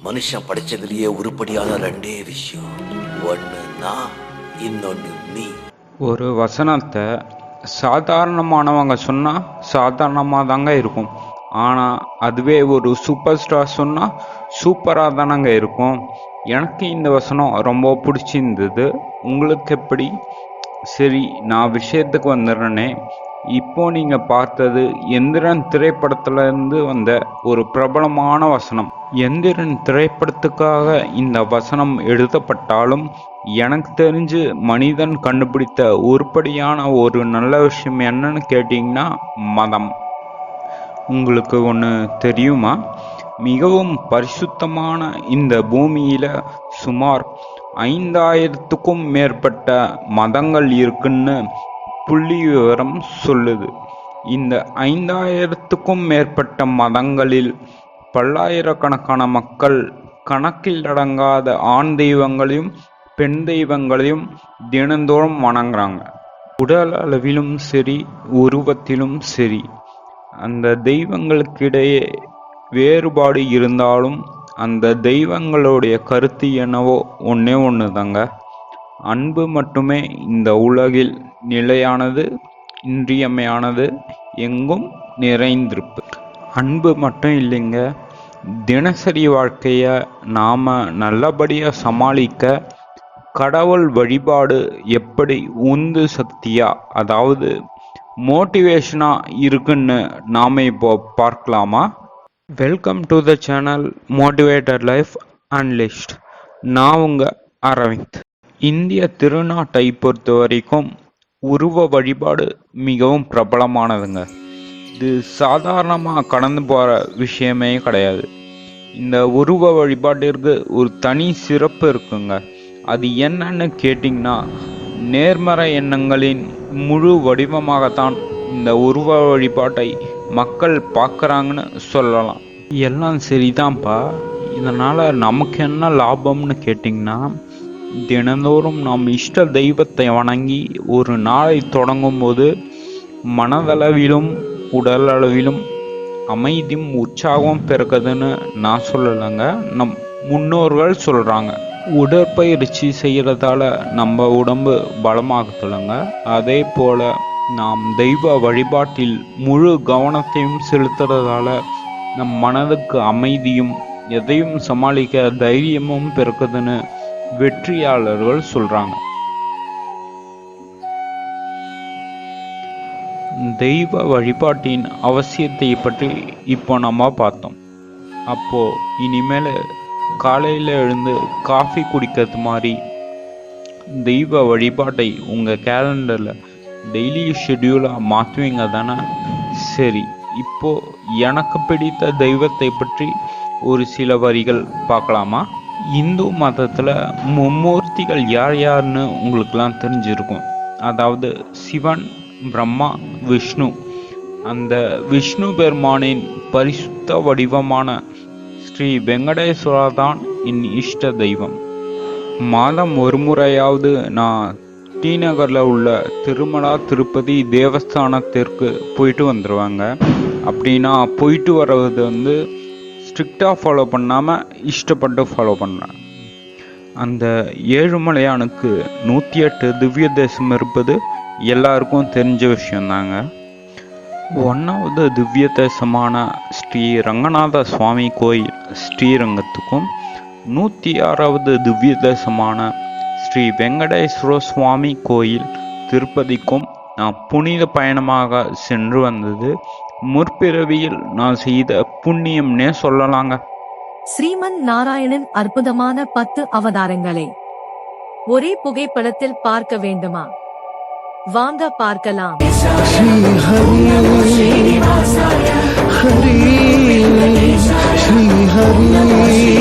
மனுஷன் படிச்சதுலயே உருப்படியான ரெண்டே விஷயம், ஒன்னு நான், இன்னொன்னு நீ. ஒரு வசனத்தை சாதாரணமானவங்க சொன்னா சாதாரணமாக தாங்க இருக்கும். ஆனால் அதுவே ஒரு சூப்பர் ஸ்டார் சொன்னால் சூப்பராக தானங்க இருக்கும். எனக்கு இந்த வசனம் ரொம்ப பிடிச்சிருந்தது. உங்களுக்கு எப்படி? சரி, நான் விஷயத்துக்கு வந்துடுறேனே. இப்போ நீங்க பார்த்தது எந்திரன் திரைப்படத்துல இருந்து வந்த ஒரு பிரபலமான வசனம். எந்திரன் திரைப்படத்துக்காக இந்த வசனம் எழுதப்பட்டாலும் எனக்கு தெரிஞ்சு மனிதன் கண்டுபிடித்த உருப்படியான ஒரு நல்ல விஷயம் என்னன்னு கேட்டிங்கன்னா மதம். உங்களுக்கு ஒன்று தெரியுமா? மிகவும் பரிசுத்தமான இந்த பூமியில சுமார் 5000க்கும் மேற்பட்ட மதங்கள் இருக்குன்னு புள்ளி விவரம் சொல்லுது. இந்த 5000க்கும் மேற்பட்ட மதங்களில் பல்லாயிரக்கணக்கான மக்கள் கணக்கில் அடங்காத ஆண் தெய்வங்களையும் பெண் தெய்வங்களையும் தினந்தோறும் வணங்குறாங்க. உடல் அளவிலும் சரி, உருவத்திலும் சரி, அந்த தெய்வங்களுக்கிடையே வேறுபாடு இருந்தாலும் அந்த தெய்வங்களுடைய கருத்து என்னவோ ஒன்னே ஒன்று தாங்க. அன்பு மட்டுமே இந்த உலகில் நிலையானது, இன்றியமையானது, எங்கும் நிறைந்திருப்பு. அன்பு மட்டும் இல்லைங்க, தினசரி வாழ்க்கைய நாம நல்லபடியா சமாளிக்க கடவுள் வழிபாடு எப்படி உந்து சக்தியா, அதாவது மோட்டிவேஷனா இருக்குன்னு நாம இப்போ பார்க்கலாமா? Welcome to the channel motivated life அன்லிஸ்ட். நான் உங்க அரவிந்த். இந்திய திருநாட்டை பொறுத்த வரைக்கும் உருவ வழிபாடு மிகவும் பிரபலமானதுங்க. இது சாதாரணமாக கடந்து போகிற விஷயமே கிடையாது. இந்த உருவ வழிபாட்டிற்கு ஒரு தனி சிறப்பு இருக்குங்க. அது என்னன்னு கேட்டிங்கன்னா, நேர்மறை எண்ணங்களின் முழு வடிவமாகத்தான் இந்த உருவ வழிபாட்டை மக்கள் பார்க்குறாங்கன்னு சொல்லலாம். எல்லாம் சரிதான்ப்பா, இதனால் நமக்கு என்ன லாபம்னு கேட்டிங்கன்னா, தினந்தோறும் நாம் இஷ்ட தெய்வத்தை வணங்கி ஒரு நாளை தொடங்கும் போது மனதளவிலும் உடல் அளவிலும் அமைதியும் உற்சாகம் பிறக்குதுன்னு நான் சொல்லலைங்க, நம் முன்னோர்கள் சொல்கிறாங்க. உடற்பயிற்சி செய்கிறதால நம்ம உடம்பு பலமாகுதுலங்க. அதே போல் நாம் தெய்வ வழிபாட்டில் முழு கவனத்தையும் செலுத்துறதால நம் மனதுக்கு அமைதியும் எதையும் சமாளிக்க தைரியமும் பிறக்குதுன்னு வெற்றியாளர்கள் சொல்றாங்க. தெய்வ வழிபாட்டின் அவசியத்தை பற்றி இப்போ நம்ம பார்த்தோம். அப்போ இனிமேல் காலையில் எழுந்து காஃபி குடிக்கிறது மாதிரி தெய்வ வழிபாட்டை உங்கள் கேலண்டரில் டெய்லி ஷெட்யூலாக மாற்றுவீங்க தானே? சரி, இப்போ எனக்கு பிடித்த தெய்வத்தை பற்றி ஒரு சில வரிகள் பார்க்கலாமா? இந்து மதத்தில் மும்மூர்த்திகள் யார் யாருன்னு உங்களுக்கெல்லாம் தெரிஞ்சிருக்கும். அதாவது சிவன், பிரம்மா, விஷ்ணு. அந்த விஷ்ணு பெருமானின் பரிசுத்த வடிவமான ஸ்ரீ வெங்கடேஸ்வரா தான் என் இஷ்ட தெய்வம். மாதம் ஒரு முறையாவது நான் டி நகரில் உள்ள திருமலா திருப்பதி தேவஸ்தானத்திற்கு போயிட்டு வந்துடுவாங்க. அப்படின்னா போயிட்டு வர்றது ஸ்ட்ரிக்டாக ஃபாலோ பண்ணாமல் இஷ்டப்பட்டு ஃபாலோ பண்ணுறேன். அந்த ஏழுமலையானுக்கு 108 திவ்ய தேசம் இருப்பது எல்லாருக்கும் தெரிஞ்ச விஷயந்தாங்க. 1வது திவ்ய தேசமான ஸ்ரீ ரங்கநாத சுவாமி கோயில் ஸ்ரீரங்கத்துக்கும் 106வது திவ்ய தேசமான ஸ்ரீ வெங்கடேஸ்வர சுவாமி கோயில் திருப்பதிக்கும் நான் புனித பயணமாக சென்று வந்தது முற்பிறவியில் நான் செய்த புண்ணியம்னே சொல்லலாங்க. ஸ்ரீமன் நாராயணன் அற்புதமான 10 அவதாரங்களை ஒரே புகைப்படத்தில் பார்க்க வேண்டுமா? வாங்க பார்க்கலாம். ஸ்ரீ ஹரி ஹரி ஸ்ரீ ஹரி